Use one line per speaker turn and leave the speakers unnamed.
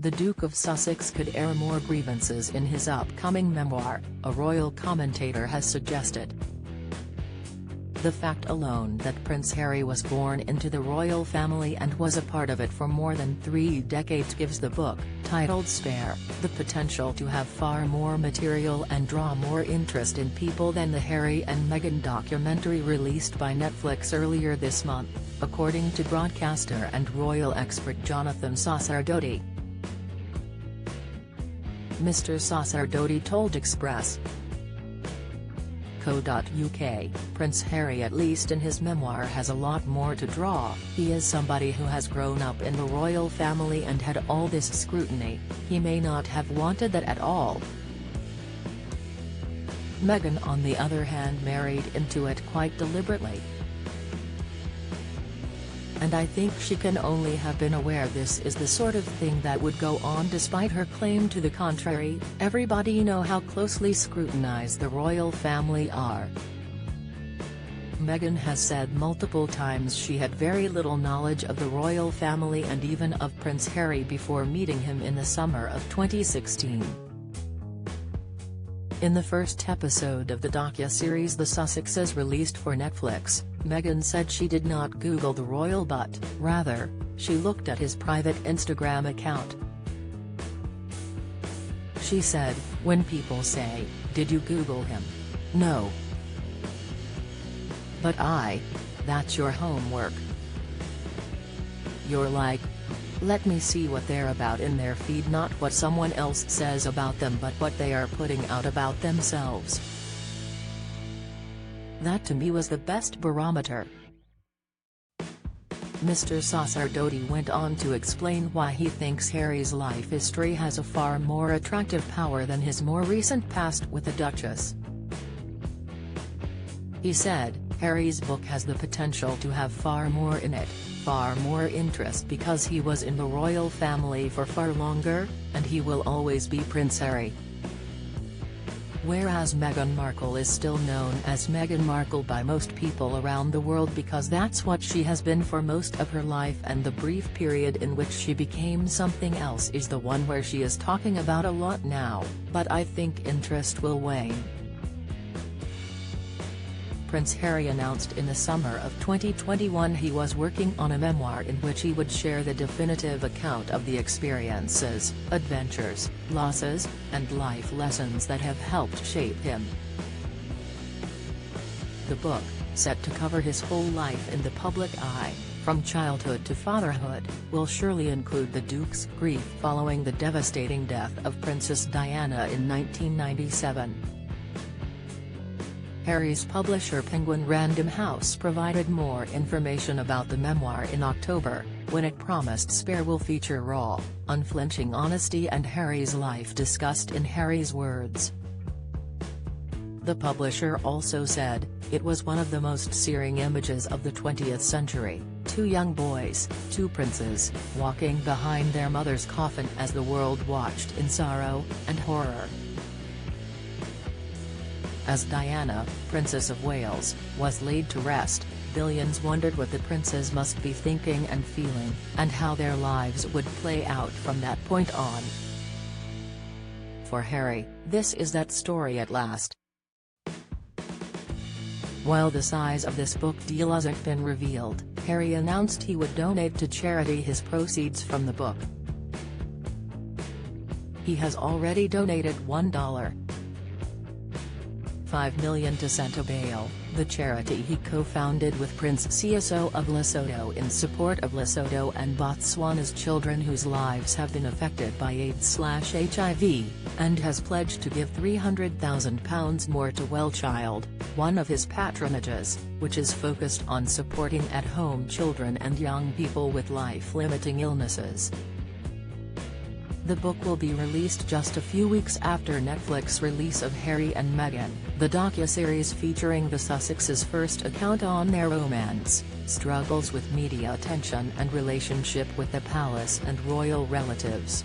the Duke of Sussex could air more grievances in his upcoming memoir, a royal commentator has suggested. The fact alone that Prince Harry was born into the royal family and was a part of it for more than 3 decades gives the book, titled Spare, the potential to have far more material and draw more interest in people than the Harry and Meghan documentary released by Netflix earlier this month, according to broadcaster and royal expert Jonathan Sacerdoti. Mr. Sacerdoti told Express.co.uk, Prince Harry, at least in his memoir, has a lot more to draw. He is somebody who has grown up in the royal family and had all this scrutiny. He may not have wanted that at all. Meghan, on the other hand, married into it quite deliberately. And I think she can only have been aware this is the sort of thing that would go on despite her claim to the contrary. Everybody know how closely scrutinized the royal family are. Meghan has said multiple times she had very little knowledge of the royal family and even of Prince Harry before meeting him in the summer of 2016. In the first episode of the docu-series The Sussexes released for Netflix, Meghan said she did not Google the royal but, rather, she looked at his private Instagram account. She said, "When people say, 'Did you Google him?' No. But that's your homework. You're like, let me see what they're about in their feed, not what someone else says about them but what they are putting out about themselves." That to me was the best barometer. Mr. Sacerdoti went on to explain why he thinks Harry's life history has a far more attractive power than his more recent past with the Duchess. He said, Harry's book has the potential to have far more in it, far more interest because he was in the royal family for far longer, and he will always be Prince Harry. Whereas Meghan Markle is still known as Meghan Markle by most people around the world because that's what she has been for most of her life, and the brief period in which she became something else is the one where she is talking about a lot now, but I think interest will wane. Prince Harry announced in the summer of 2021 he was working on a memoir in which he would share the definitive account of the experiences, adventures, losses, and life lessons that have helped shape him. The book, set to cover his whole life in the public eye, from childhood to fatherhood, will surely include the Duke's grief following the devastating death of Princess Diana in 1997. Harry's publisher Penguin Random House provided more information about the memoir in October, when it promised Spare will feature raw, unflinching honesty and Harry's life discussed in Harry's words. The publisher also said, it was one of the most searing images of the 20th century, 2 young boys, 2 princes, walking behind their mother's coffin as the world watched in sorrow and horror. As Diana, Princess of Wales, was laid to rest, billions wondered what the princes must be thinking and feeling, and how their lives would play out from that point on. For Harry, this is that story at last. While the size of this book deal hasn't been revealed, Harry announced he would donate to charity his proceeds from the book. He has already donated $1.5 million to Santa Bail, the charity he co-founded with Prince Seeiso of Lesotho in support of Lesotho and Botswana's children whose lives have been affected by AIDS/HIV, and has pledged to give £300,000 more to Well Child, one of his patronages, which is focused on supporting at-home children and young people with life-limiting illnesses. The book will be released just a few weeks after Netflix release of Harry and Meghan, the docuseries featuring the Sussexes' first account on their romance, struggles with media attention and relationship with the palace and royal relatives.